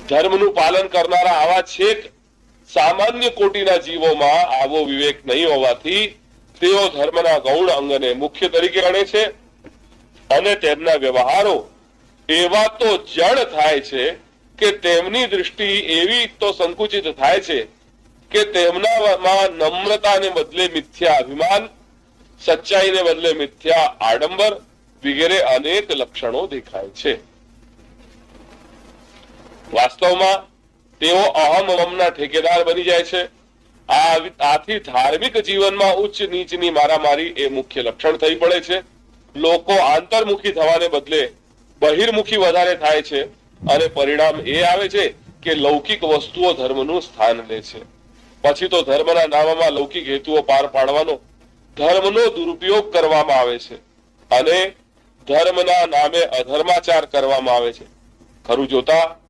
ધર્મનું પાલન કરનારા આવા છેક સામાન્ય કોટીના જીવોમાં આવો વિવેક નહીં હોવાથી તેઓ ધર્મના ગૌણ અંગને મુખ્ય તરીકે ગણે છે અને તેમના વ્યવહારો એવા તો જડ થાય છે કે તેમની દૃષ્ટિ એવી તો સંકુચિત થાય છે કે તેમનામાં નમ્રતાને બદલે મિથ્યા અભિમાન, સચ્ચાઈને બદલે મિથ્યા આડંબર વગેરે અનેક લક્ષણો દેખાય છે. વાસ્તવમાં તેઓ અહમ મમના ઠેકેદાર બની જાય છે. આથી ધાર્મિક જીવનમાં ઉચ્ચ નીચની મારામારી એ મુખ્ય લક્ષણ થઈ પડે છે. લોકો આંતરમુખી થવાને બદલે બહિર્મુખી વધારે થાય છે અને પરિણામ એ આવે છે કે લૌકિક વસ્તુઓ ધર્મનું સ્થાન લે છે. પછી તો ધર્મના નામમાં લૌકિક હેતુઓ પાર પાડવાનો ધર્મનો દુરુપયોગ કરવામાં આવે છે અને ધર્મના નામે અધર્માચાર કરવામાં આવે છે. ખરું જોતા